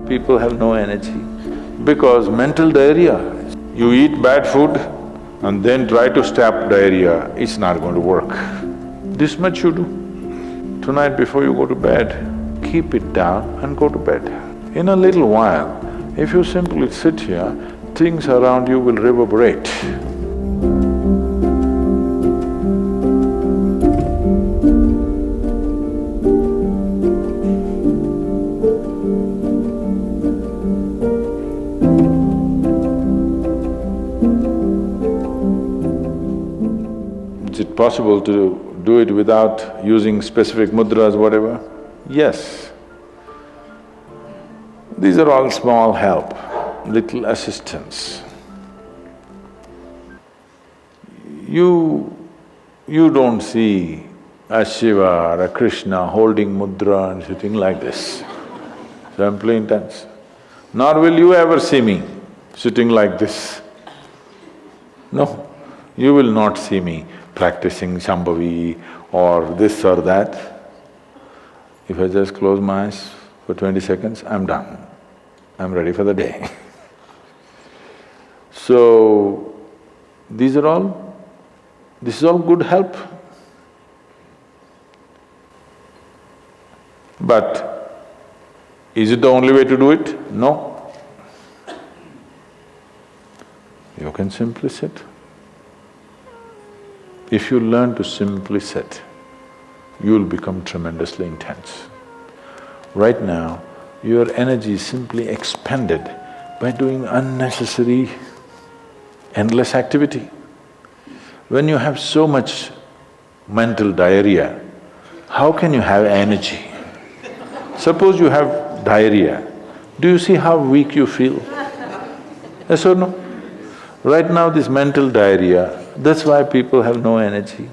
people have no energy? Because mental diarrhea. You eat bad food and then try to stop diarrhea, it's not going to work. This much you do. Tonight before you go to bed, keep it down and go to bed. In a little while, if you simply sit here, things around you will reverberate. Is it possible to do it without using specific mudras, whatever? Yes. These are all small help, little assistance. You don't see a Shiva or a Krishna holding mudra and sitting like this, simply intense. Nor will you ever see me sitting like this. No, you will not see me practicing Shambhavi or this or that. If I just close my eyes for 20 seconds, I'm done. I'm ready for the day. So, this is all good help. But is it the only way to do it? No. You can simply sit. If you learn to simply sit, you'll become tremendously intense. Right now, your energy is simply expended by doing unnecessary, endless activity. When you have so much mental diarrhea, how can you have energy? Suppose you have diarrhea, do you see how weak you feel? Yes or no? Right now this mental diarrhea, that's why people have no energy.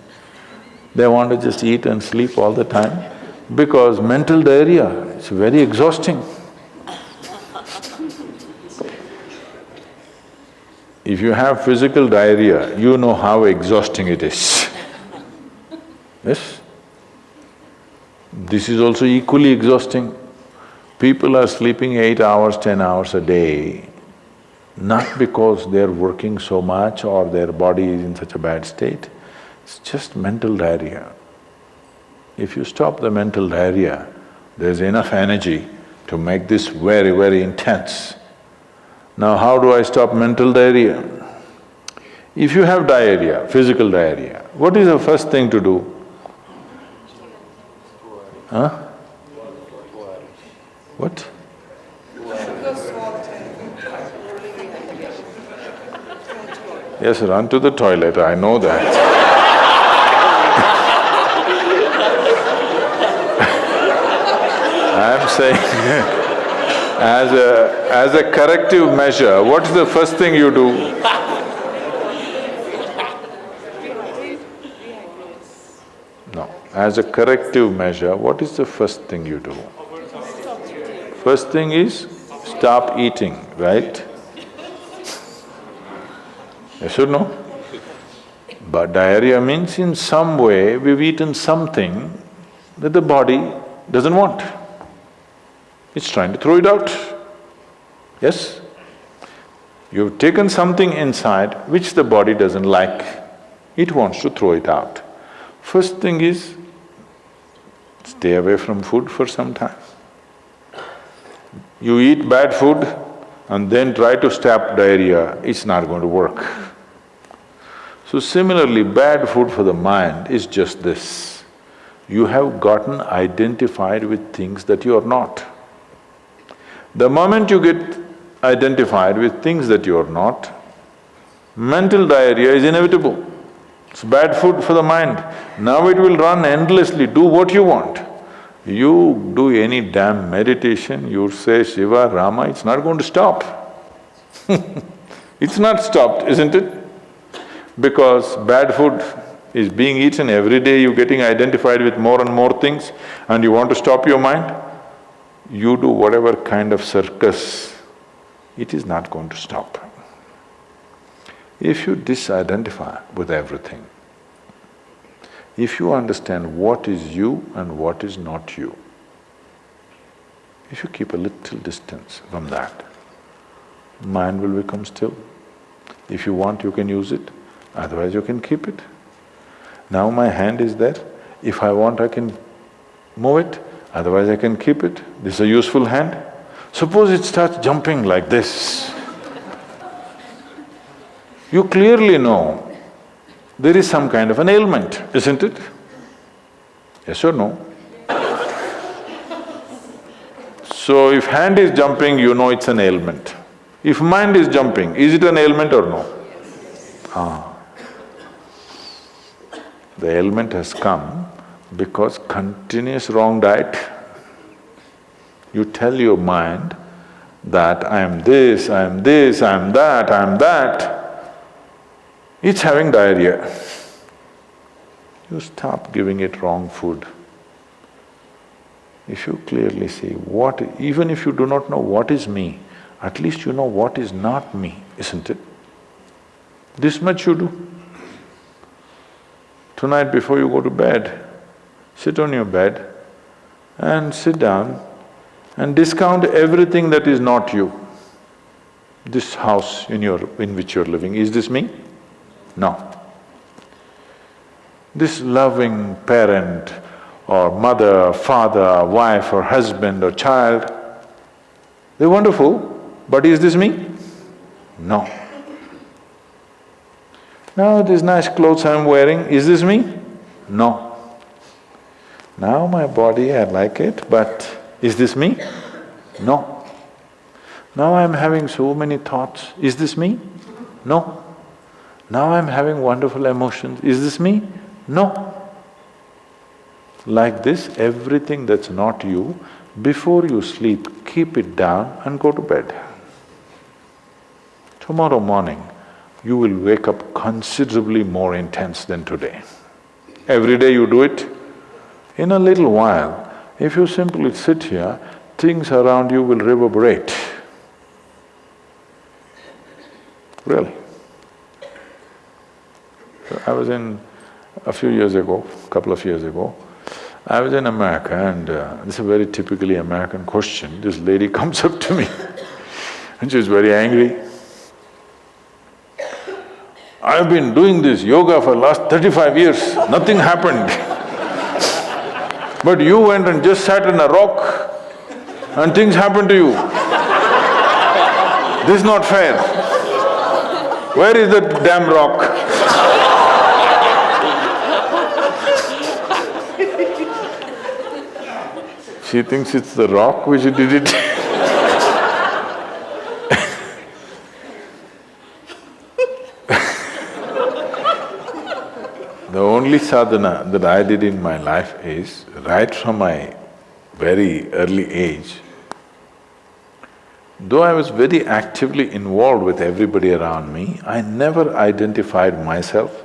They want to just eat and sleep all the time because mental diarrhea is very exhausting. If you have physical diarrhea, you know how exhausting it is. Yes? This is also equally exhausting. People are sleeping 8 hours, 10 hours a day, not because they're working so much or their body is in such a bad state, it's just mental diarrhea. If you stop the mental diarrhea, there's enough energy to make this very, very intense. Now how do I stop mental diarrhea? If you have diarrhea, physical diarrhea, what is the first thing to do? Huh? What? Yes, run to the toilet, I know that. I'm saying as a corrective measure, what's the first thing you do? No, as a corrective measure, what is the first thing you do? First thing is stop eating, right? Yes or no? But diarrhea means in some way we've eaten something that the body doesn't want. It's trying to throw it out. Yes? You've taken something inside which the body doesn't like, it wants to throw it out. First thing is, stay away from food for some time. You eat bad food and then try to stop diarrhea, it's not going to work. So similarly, bad food for the mind is just this. You have gotten identified with things that you are not. The moment you get identified with things that you are not, mental diarrhea is inevitable. It's bad food for the mind. Now it will run endlessly, do what you want. You do any damn meditation, you say Shiva, Rama, it's not going to stop. It's not stopped, isn't it? Because bad food is being eaten every day, you're getting identified with more and more things and you want to stop your mind, you do whatever kind of circus, it is not going to stop. If you disidentify with everything, if you understand what is you and what is not you, If you keep a little distance from that, mind will become still. If you want, you can use it, otherwise you can keep it. Now my hand is there, if I want I can move it, otherwise I can keep it. This is a useful hand. Suppose it starts jumping like this. You clearly know there is some kind of an ailment, isn't it? Yes or no? So if hand is jumping, you know it's an ailment. If mind is jumping, is it an ailment or no? The ailment has come because continuous wrong diet. You tell your mind that I am this, I am this, I am that, I am that. It's having diarrhea. You stop giving it wrong food. If you clearly see what… even if you do not know what is me, at least you know what is not me, isn't it? This much you do. Tonight before you go to bed, sit on your bed and sit down and discount everything that is not you. This house in which you're living, is this me? No. This loving parent or mother, father, wife or husband or child, they're wonderful, but is this me? No. Now these nice clothes I'm wearing, is this me? No. Now my body, I like it, but is this me? No. Now I'm having so many thoughts, is this me? No. Now I'm having wonderful emotions, is this me? No. Like this, everything that's not you, before you sleep, keep it down and go to bed. Tomorrow morning, you will wake up considerably more intense than today. Every day you do it. In a little while, if you simply sit here, things around you will reverberate. Really. So I was in… a few years ago, couple of years ago, I was in America and this is a very typically American question. This lady comes up to me and she's very angry. I've been doing this yoga for last 35 years, nothing happened. But you went and just sat on a rock and things happened to you. This is not fair. Where is the damn rock? She thinks it's the rock which did it. The only sadhana that I did in my life is, right from my very early age, though I was very actively involved with everybody around me, I never identified myself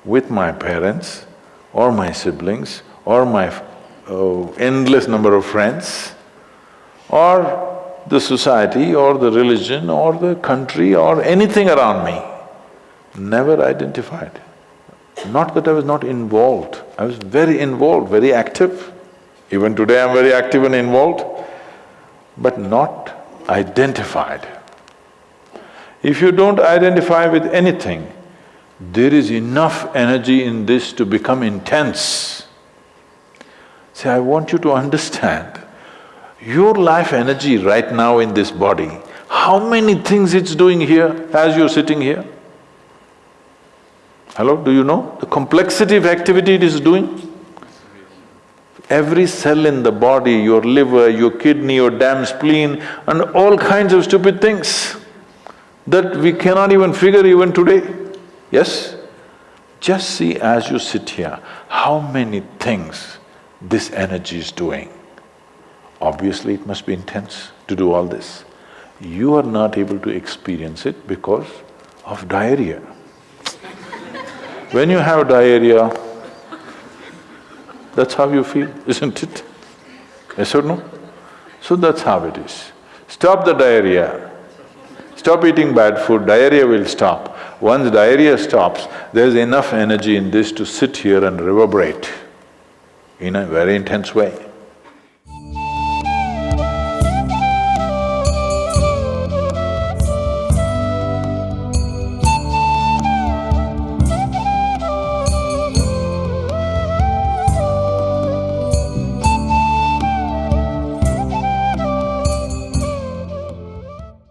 with my parents or my siblings or my endless number of friends or the society or the religion or the country or anything around me. Never identified. Not that I was not involved, I was very involved, very active. Even today I'm very active and involved, but not identified. If you don't identify with anything, there is enough energy in this to become intense. See, I want you to understand, your life energy right now in this body, how many things it's doing here as you're sitting here? Hello, do you know the complexity of activity it is doing? Every cell in the body, your liver, your kidney, your damn spleen and all kinds of stupid things that we cannot even figure even today. Yes? Just see as you sit here, how many things this energy is doing. Obviously it must be intense to do all this. You are not able to experience it because of diarrhea. When you have diarrhea, that's how you feel, isn't it? Yes or no? So that's how it is. Stop the diarrhea. Stop eating bad food, diarrhea will stop. Once diarrhea stops, there's enough energy in this to sit here and reverberate in a very intense way.